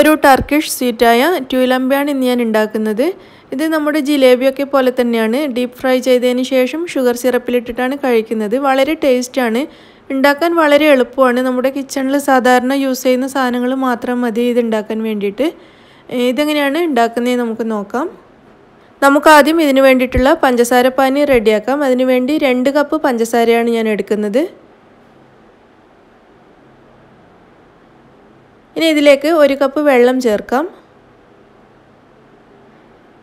ഒരു ടർക്കിഷ് സ്വീറ്റായ ട്യൂലംബയാണ് ഇന്ന് ഞാൻ ഉണ്ടാക്കുന്നത്. ഇത് നമ്മുടെ ജിലേബിയൊക്കെ പോലെ തന്നെയാണ്. ഡീപ്പ് ഫ്രൈ ചെയ്തതിന് ശേഷം ഷുഗർ സിറപ്പിലിട്ടിട്ടാണ് കഴിക്കുന്നത്. വളരെ ടേസ്റ്റാണ്. ഉണ്ടാക്കാൻ വളരെ എളുപ്പമാണ്. നമ്മുടെ കിച്ചണിൽ സാധാരണ യൂസ് ചെയ്യുന്ന സാധനങ്ങൾ മാത്രം മതി ഇത് ഉണ്ടാക്കാൻ വേണ്ടിയിട്ട്. ഇതെങ്ങനെയാണ് ഉണ്ടാക്കുന്നതെന്ന് നമുക്ക് നോക്കാം. നമുക്കാദ്യം ഇതിന് വേണ്ടിയിട്ടുള്ള പഞ്ചസാര പാനി റെഡിയാക്കാം. അതിനു വേണ്ടി 2 കപ്പ് പഞ്ചസാരയാണ് ഞാൻ എടുക്കുന്നത്. ഇനി ഇതിലേക്ക് 1 കപ്പ് വെള്ളം ചേർക്കാം.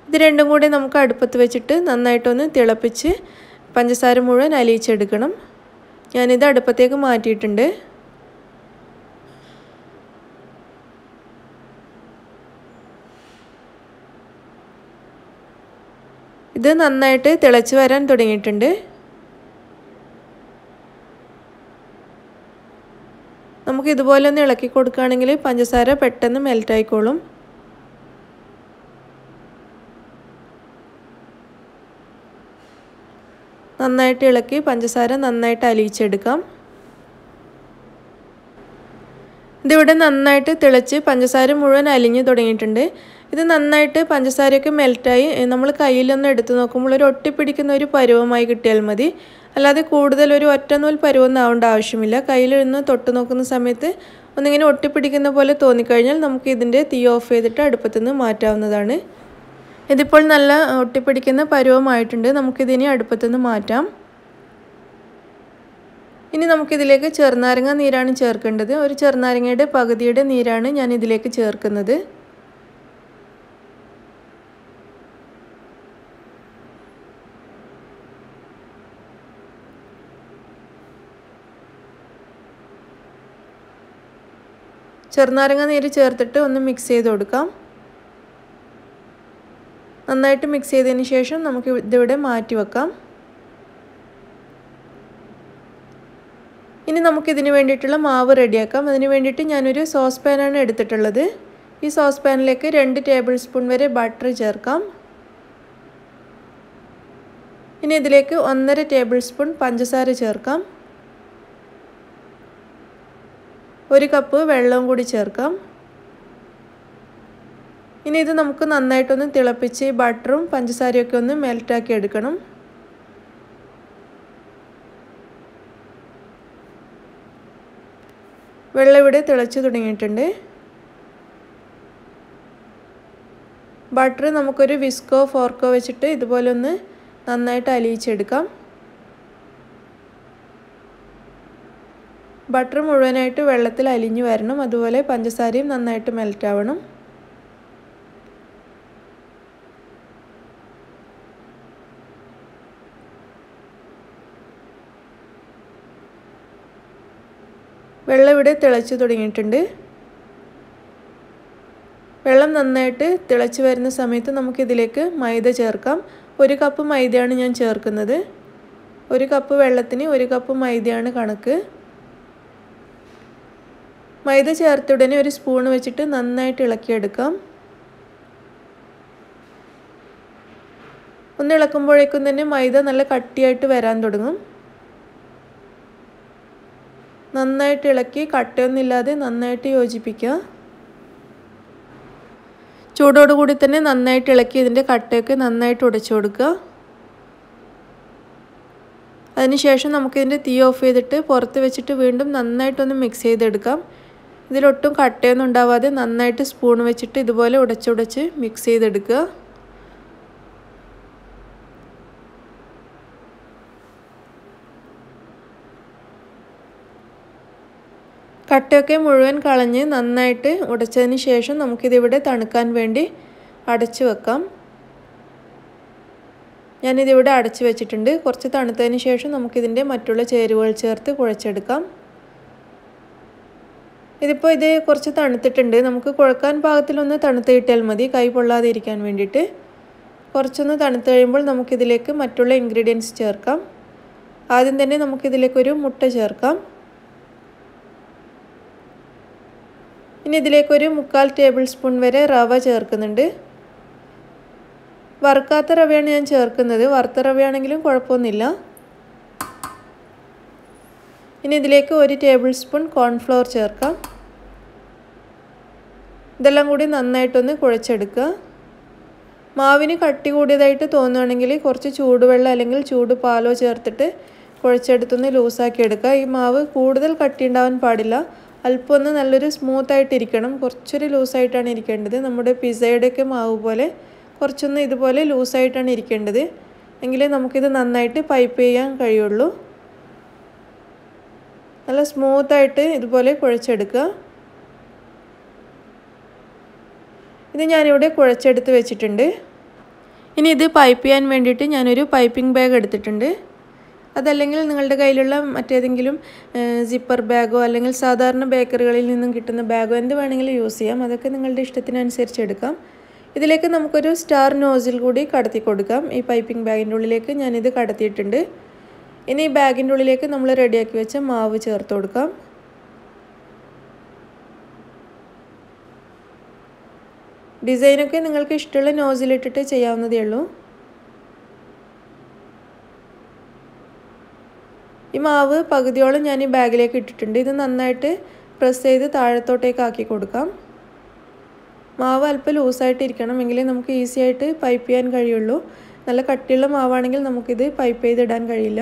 ഇത് രണ്ടും കൂടി നമുക്ക് അടുപ്പത്ത് വെച്ചിട്ട് നന്നായിട്ടൊന്ന് തിളപ്പിച്ച് പഞ്ചസാര മുഴുവൻ അലിയിച്ചെടുക്കണം. ഞാനിത് അടുപ്പത്തേക്ക് മാറ്റിയിട്ടുണ്ട്. ഇത് നന്നായിട്ട് തിളച്ച് വരാൻ തുടങ്ങിയിട്ടുണ്ട്. നമുക്ക് ഇതുപോലെ ഒന്ന് ഇളക്കി കൊടുക്കുകയാണെങ്കിൽ പഞ്ചസാര പെട്ടെന്ന് മെൽറ്റ് ആയിക്കോളും. നന്നായിട്ട് ഇളക്കി പഞ്ചസാര നന്നായിട്ട് അലിയിച്ചെടുക്കാം. ഇതിവിടെ നന്നായിട്ട് തിളച്ച് പഞ്ചസാര മുഴുവൻ അലിഞ്ഞു തുടങ്ങിയിട്ടുണ്ട്. ഇത് നന്നായിട്ട് പഞ്ചസാരയൊക്കെ മെൽറ്റായി നമ്മൾ കയ്യിലൊന്ന് എടുത്തു നോക്കുമ്പോൾ ഒരു ഒട്ടിപ്പിടിക്കുന്ന ഒരു പരുവമായി കിട്ടിയാൽ മതി. അല്ലാതെ കൂടുതൽ ഒരു ഒറ്റനൂൽ പരുവൊന്നും ആവേണ്ട ആവശ്യമില്ല. കയ്യിലൊന്ന് തൊട്ട് നോക്കുന്ന സമയത്ത് ഒന്നിങ്ങനെ ഒട്ടിപ്പിടിക്കുന്ന പോലെ തോന്നിക്കഴിഞ്ഞാൽ നമുക്ക് ഇതിൻ്റെ തീ ഓഫ് ചെയ്തിട്ട് അടുപ്പത്തുനിന്ന് മാറ്റാവുന്നതാണ്. ഇതിപ്പോൾ നല്ല ഒട്ടിപ്പിടിക്കുന്ന പരുവമായിട്ടുണ്ട്. നമുക്കിതിനെ അടുപ്പത്തുനിന്ന് മാറ്റാം. ഇനി നമുക്കിതിലേക്ക് ചെറുനാരങ്ങ നീരാണ് ചേർക്കേണ്ടത്. ഒരു ചെറുനാരങ്ങയുടെ പകുതിയുടെ നീരാണ് ഞാൻ ഇതിലേക്ക് ചേർക്കുന്നത്. ചെറുനാരങ്ങ നീര് ചേർത്തിട്ട് ഒന്ന് മിക്സ് ചെയ്ത് കൊടുക്കാം. നന്നായിട്ട് മിക്സ് ചെയ്തതിന് ശേഷം നമുക്ക് ഇതിവിടെ മാറ്റി വെക്കാം. ഇനി നമുക്കിതിന് വേണ്ടിയിട്ടുള്ള മാവ് റെഡിയാക്കാം. അതിന് വേണ്ടിയിട്ട് ഞാനൊരു സോസ് പാനാണ് എടുത്തിട്ടുള്ളത്. ഈ സോസ് പാനിലേക്ക് 2 ടേബിൾ സ്പൂൺ വരെ ബട്ടർ ചേർക്കാം. ഇനി ഇതിലേക്ക് 1.5 ടേബിൾ സ്പൂൺ പഞ്ചസാര ചേർക്കാം. 1 കപ്പ് വെള്ളവും കൂടി ചേർക്കാം. ഇനി ഇത് നമുക്ക് നന്നായിട്ടൊന്ന് തിളപ്പിച്ച് ബട്ടറും പഞ്ചസാരയൊക്കെ ഒന്ന് മെൽറ്റാക്കി എടുക്കണം. വെള്ളം ഇവിടെ തിളച്ച് തുടങ്ങിയിട്ടുണ്ട്. ബട്ടർ നമുക്കൊരു വിസ്കോ ഫോർക്കോ വെച്ചിട്ട് ഇതുപോലെ ഒന്ന് നന്നായിട്ട് അലിയിച്ചെടുക്കാം. ബട്ടർ മുഴുവനായിട്ട് വെള്ളത്തിൽ അലിഞ്ഞു വരണം. അതുപോലെ പഞ്ചസാരയും നന്നായിട്ട് മെൽറ്റ് ആവണം. വെള്ളം ഇവിടെ തിളച്ച് തുടങ്ങിയിട്ടുണ്ട്. വെള്ളം നന്നായിട്ട് തിളച്ച് വരുന്ന സമയത്ത് നമുക്കിതിലേക്ക് മൈദ ചേർക്കാം. 1 കപ്പ് മൈദയാണ് ഞാൻ ചേർക്കുന്നത്. 1 കപ്പ് വെള്ളത്തിന് 1 കപ്പ് മൈദയാണ് കണക്ക്. മൈദ ചേർത്ത ഉടനെ ഒരു സ്പൂൺ വെച്ചിട്ട് നന്നായിട്ട് ഇളക്കിയെടുക്കാം. ഒന്ന് ഇളക്കുമ്പോഴേക്കും തന്നെ മൈദ നല്ല കട്ടിയായിട്ട് വരാൻ തുടങ്ങും. നന്നായിട്ട് ഇളക്കി കട്ടയൊന്നുമില്ലാതെ നന്നായിട്ട് യോജിപ്പിക്കുക. ചൂടോടുകൂടി തന്നെ നന്നായിട്ട് ഇളക്കി ഇതിൻ്റെ കട്ടയൊക്കെ നന്നായിട്ട് ഉടച്ചു കൊടുക്കുക. അതിനുശേഷം നമുക്കിതിൻ്റെ തീ ഓഫ് ചെയ്തിട്ട് പുറത്ത് വെച്ചിട്ട് വീണ്ടും നന്നായിട്ടൊന്ന് മിക്സ് ചെയ്തെടുക്കാം. ഇതിലൊട്ടും കട്ടയൊന്നും ഉണ്ടാവാതെ നന്നായിട്ട് സ്പൂൺ വെച്ചിട്ട് ഇതുപോലെ ഉടച്ചുടച്ച് മിക്സ് ചെയ്തെടുക്കുക. കട്ടയൊക്കെ മുഴുവൻ കളഞ്ഞ് നന്നായിട്ട് ഉടച്ചതിന് ശേഷം നമുക്കിതിവിടെ തണുക്കാൻ വേണ്ടി അടച്ചു വെക്കാം. ഞാനിതിവിടെ അടച്ചു വെച്ചിട്ടുണ്ട്. കുറച്ച് തണുത്തതിന് ശേഷം നമുക്കിതിൻ്റെ മറ്റുള്ള ചേരുവകൾ ചേർത്ത് കുഴച്ചെടുക്കാം. ഇതിപ്പോൾ ഇത് കുറച്ച് തണുത്തിട്ടുണ്ട്. നമുക്ക് കുഴക്കാൻ പാകത്തിലൊന്ന് തണുത്ത് കിട്ടിയാൽ മതി, കൈ പൊള്ളാതെ ഇരിക്കാൻ വേണ്ടിയിട്ട്. കുറച്ചൊന്ന് തണുത്ത് കഴിയുമ്പോൾ നമുക്കിതിലേക്ക് മറ്റുള്ള ഇൻഗ്രീഡിയൻസ് ചേർക്കാം. ആദ്യം തന്നെ നമുക്കിതിലേക്കൊരു മുട്ട ചേർക്കാം. ഇനി ഇതിലേക്കൊരു 1/4 ടേബിൾ സ്പൂൺ വരെ റവ ചേർക്കുന്നുണ്ട്. വറുക്കാത്ത റവയാണ് ഞാൻ ചേർക്കുന്നത്. വറുത്ത റവയാണെങ്കിലും കുഴപ്പമൊന്നുമില്ല. ഇനി ഇതിലേക്ക് 1 ടേബിൾ സ്പൂൺ കോൺഫ്ലവർ ചേർക്കാം. ഇതെല്ലാം കൂടി നന്നായിട്ടൊന്ന് കുഴച്ചെടുക്കുക. മാവിന് കട്ടി കൂടിയതായിട്ട് തോന്നുകയാണെങ്കിൽ കുറച്ച് ചൂടുവെള്ളം അല്ലെങ്കിൽ ചൂട് പാലോ ചേർത്തിട്ട് കുഴച്ചെടുത്തൊന്ന് ലൂസാക്കി എടുക്കുക. ഈ മാവ് കൂടുതൽ കട്ടി ഉണ്ടാവാൻ പാടില്ല, അല്പം ഒന്ന് നല്ലൊരു സ്മൂത്തായിട്ടിരിക്കണം. കുറച്ചൊരു ലൂസായിട്ടാണ് ഇരിക്കേണ്ടത്. നമ്മുടെ പിസ്സയുടെയൊക്കെ മാവ് പോലെ കുറച്ചൊന്ന് ഇതുപോലെ ലൂസായിട്ടാണ് ഇരിക്കേണ്ടത്. എങ്കിലേ നമുക്കിത് നന്നായിട്ട് പൈപ്പ് ചെയ്യാൻ കഴിയുള്ളൂ. നല്ല സ്മൂത്തായിട്ട് ഇതുപോലെ കുഴച്ചെടുക്കുക. ഇത് ഞാനിവിടെ കുഴച്ചെടുത്ത് വെച്ചിട്ടുണ്ട്. ഇനി ഇത് പൈപ്പ് ചെയ്യാൻ വേണ്ടിയിട്ട് ഞാനൊരു പൈപ്പിംഗ് ബാഗ് എടുത്തിട്ടുണ്ട്. അതല്ലെങ്കിൽ നിങ്ങളുടെ കയ്യിലുള്ള മറ്റേതെങ്കിലും സിപ്പർ ബാഗോ അല്ലെങ്കിൽ സാധാരണ ബേക്കറികളിൽ നിന്നും കിട്ടുന്ന ബാഗോ എന്ത് വേണമെങ്കിലും യൂസ് ചെയ്യാം. അതൊക്കെ നിങ്ങളുടെ ഇഷ്ടത്തിനനുസരിച്ച് എടുക്കാം. ഇതിലേക്ക് നമുക്കൊരു സ്റ്റാർ നോസിൽ കൂടി കടത്തി കൊടുക്കാം. ഈ പൈപ്പിംഗ് ബാഗിൻ്റെ ഉള്ളിലേക്ക് ഞാനിത് കടത്തിയിട്ടുണ്ട്. ഇനി ഈ ബാഗിൻ്റെ ഉള്ളിലേക്ക് നമ്മൾ റെഡിയാക്കി വെച്ച മാവ് ചേർത്ത് കൊടുക്കാം. ഡിസൈനൊക്കെ നിങ്ങൾക്ക് ഇഷ്ടമുള്ള നോസിലിട്ടിട്ട് ചെയ്യാവുന്നതേ ഉള്ളൂ. ഈ മാവ് പകുതിയോളം ഞാൻ ഈ ബാഗിലേക്ക് ഇട്ടിട്ടുണ്ട്. ഇത് നന്നായിട്ട് പ്രസ് ചെയ്ത് താഴത്തോട്ടേക്ക് ആക്കി കൊടുക്കാം. മാവ് അല്പം ലൂസായിട്ടിരിക്കണം, എങ്കിലേ നമുക്ക് ഈസി ആയിട്ട് പൈപ്പ് ചെയ്യാൻ കഴിയുള്ളൂ. നല്ല കട്ടിയുള്ള മാവാണെങ്കിൽ നമുക്കിത് പൈപ്പ് ചെയ്തിടാൻ കഴിയില്ല.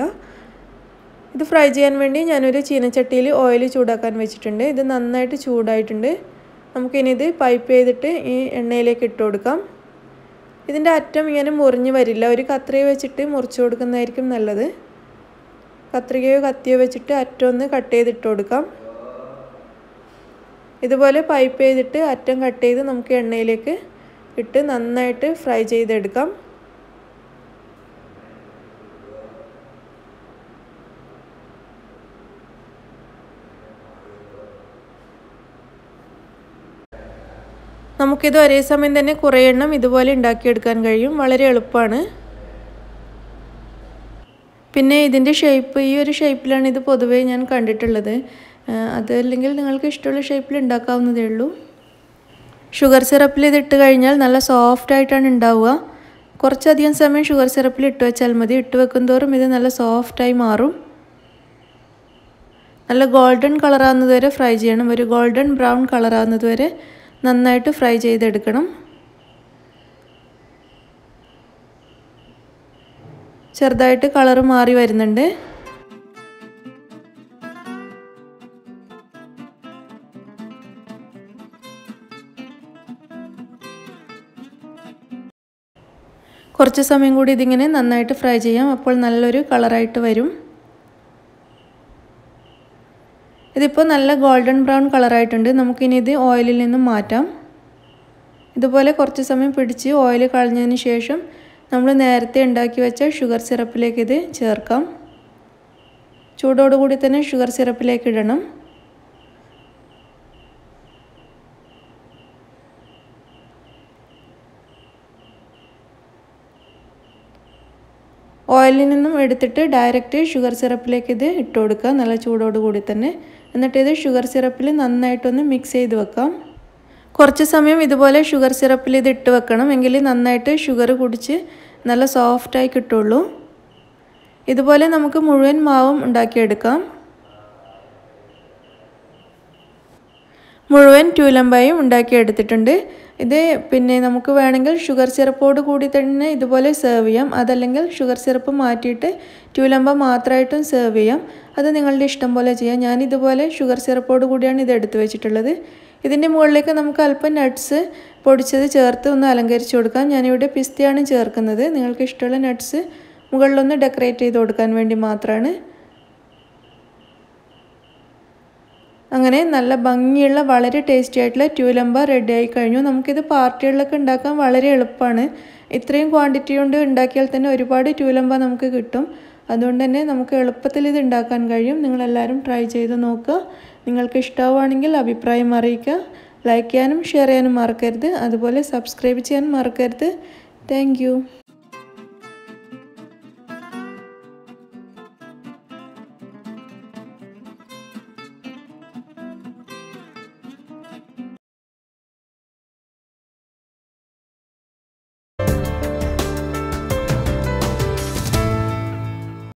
ഇത് ഫ്രൈ ചെയ്യാൻ വേണ്ടി ഞാനൊരു ചീനച്ചട്ടിയിൽ ഓയിൽ ചൂടാക്കാൻ വെച്ചിട്ടുണ്ട്. ഇത് നന്നായിട്ട് ചൂടായിട്ടുണ്ട്. നമുക്കിനി ഇത് പൈപ്പ് ചെയ്തിട്ട് ഈ എണ്ണയിലേക്ക് ഇട്ട് കൊടുക്കാം. ഇതിൻ്റെ അറ്റം ഇങ്ങനെ മുറിഞ്ഞ് വരില്ല. ഒരു കത്രിക വെച്ചിട്ട് മുറിച്ച് കൊടുക്കുന്നതായിരിക്കും നല്ലത്. കത്രികയോ കത്തിയോ വെച്ചിട്ട് അറ്റം ഒന്ന് കട്ട് ചെയ്തിട്ട് കൊടുക്കാം. ഇതുപോലെ പൈപ്പ് ചെയ്തിട്ട് അറ്റം കട്ട് ചെയ്ത് നമുക്ക് എണ്ണയിലേക്ക് ഇട്ട് നന്നായിട്ട് ഫ്രൈ ചെയ്തെടുക്കാം. നമുക്കിത് ഒരേ സമയം തന്നെ കുറേ എണ്ണം ഇതുപോലെ ഉണ്ടാക്കിയെടുക്കാൻ കഴിയും. വളരെ എളുപ്പമാണ്. പിന്നെ ഇതിൻ്റെ ഷേപ്പ് ഈ ഒരു ഷേപ്പിലാണ് ഇത് പൊതുവേ ഞാൻ കണ്ടിട്ടുള്ളത്. അതല്ലെങ്കിൽ നിങ്ങൾക്ക് ഇഷ്ടമുള്ള ഷേപ്പിൽ ഉണ്ടാക്കാവുന്നതേ ഉള്ളൂ. ഷുഗർ സിറപ്പിൽ ഇതിട്ട് കഴിഞ്ഞാൽ നല്ല സോഫ്റ്റായിട്ടാണ് ഉണ്ടാവുക. കുറച്ചധികം സമയം ഷുഗർ സിറപ്പിൽ ഇട്ട് വെച്ചാൽ മതി. ഇട്ട് വെക്കുന്തോറും ഇത് നല്ല സോഫ്റ്റായി മാറും. നല്ല ഗോൾഡൻ കളറാകുന്നത് വരെ ഫ്രൈ ചെയ്യണം. ഒരു ഗോൾഡൻ ബ്രൗൺ കളറാകുന്നത് വരെ നന്നായിട്ട് ഫ്രൈ ചെയ്തെടുക്കണം. ചെറുതായിട്ട് കളർ മാറി വരുന്നുണ്ട്. കുറച്ച് സമയം കൂടി ഇതിങ്ങനെ നന്നായിട്ട് ഫ്രൈ ചെയ്യാം. അപ്പോൾ നല്ലൊരു കളറായിട്ട് വരും. ഇതിപ്പോൾ നല്ല ഗോൾഡൻ ബ്രൗൺ കളറായിട്ടുണ്ട്. നമുക്കിനി ഇത് ഓയിലിൽ നിന്നും മാറ്റാം. ഇതുപോലെ കുറച്ച് സമയം പിടിച്ച് ഓയിൽ കളഞ്ഞതിന് ശേഷം നമ്മൾ നേരത്തെ ഉണ്ടാക്കി വെച്ച ഷുഗർ സിറപ്പിലേക്ക് ഇത് ചേർക്കാം. ചൂടോടുകൂടി തന്നെ ഷുഗർ സിറപ്പിലേക്ക് ഇടണം. ഓയിലിൽ നിന്നും എടുത്തിട്ട് ഡയറക്റ്റ് ഷുഗർ സിറപ്പിലേക്ക് ഇത് ഇട്ട് കൊടുക്കുക. നല്ല ചൂടോടുകൂടി തന്നെ. എന്നിട്ട് ഇത് ഷുഗർ സിറപ്പിൽ നന്നായിട്ടൊന്ന് മിക്സ് ചെയ്ത് വെക്കാം. കുറച്ച് സമയം ഇതുപോലെ ഷുഗർ സിറപ്പിൽ ഇത് ഇട്ട് വെക്കണം. എങ്കിൽ നന്നായിട്ട് ഷുഗർ കുടിച്ച് നല്ല സോഫ്റ്റായി കിട്ടുള്ളൂ. ഇതുപോലെ നമുക്ക് മുഴുവൻ മാവും ഉണ്ടാക്കിയെടുക്കാം. മുഴുവൻ ട്യൂലംബയും ഉണ്ടാക്കിയെടുത്തിട്ടുണ്ട്. ഇത് പിന്നെ നമുക്ക് വേണമെങ്കിൽ ഷുഗർ സിറപ്പോട് കൂടി തന്നെ ഇതുപോലെ സെർവ് ചെയ്യാം. അതല്ലെങ്കിൽ ഷുഗർ സിറപ്പ് മാറ്റിയിട്ട് ട്യൂലംബ മാത്രമായിട്ടും സെർവ് ചെയ്യാം. അത് നിങ്ങളുടെ ഇഷ്ടം പോലെ ചെയ്യാം. ഞാനിതുപോലെ ഷുഗർ സിറപ്പോട് കൂടിയാണ് ഇത് എടുത്ത് വെച്ചിട്ടുള്ളത്. ഇതിൻ്റെ മുകളിലേക്ക് നമുക്ക് അല്പം നട്ട്സ് പൊടിച്ചത് ചേർത്ത് ഒന്ന് അലങ്കരിച്ച് കൊടുക്കാം. ഞാനിവിടെ പിസ്തയാണ് ചേർക്കുന്നത്. നിങ്ങൾക്ക് ഇഷ്ടമുള്ള നട്ട്സ് മുകളിലൊന്ന് ഡെക്കറേറ്റ് ചെയ്ത് കൊടുക്കാൻ വേണ്ടി മാത്രമാണ്. അങ്ങനെ നല്ല ഭംഗിയുള്ള വളരെ ടേസ്റ്റി ആയിട്ടുള്ള ട്യൂലംബ റെഡി ആയി കഴിഞ്ഞു. നമുക്കിത് പാർട്ടികളിലൊക്കെ ഉണ്ടാക്കാൻ വളരെ എളുപ്പമാണ്. ഇത്രയും ക്വാണ്ടിറ്റി കൊണ്ട് ഉണ്ടാക്കിയാൽ തന്നെ ഒരുപാട് ട്യൂലംബ നമുക്ക് കിട്ടും. അതുകൊണ്ട് തന്നെ നമുക്ക് എളുപ്പത്തിൽ ഇത് ഉണ്ടാക്കാൻ കഴിയും. നിങ്ങളെല്ലാവരും ട്രൈ ചെയ്ത് നോക്കുക. നിങ്ങൾക്ക് ഇഷ്ടമാവുകയാണെങ്കിൽ അഭിപ്രായം അറിയിക്കുക. ലൈക്ക് ചെയ്യാനും ഷെയർ ചെയ്യാനും മറക്കരുത്. അതുപോലെ സബ്സ്ക്രൈബ് ചെയ്യാൻ മറക്കരുത്. താങ്ക്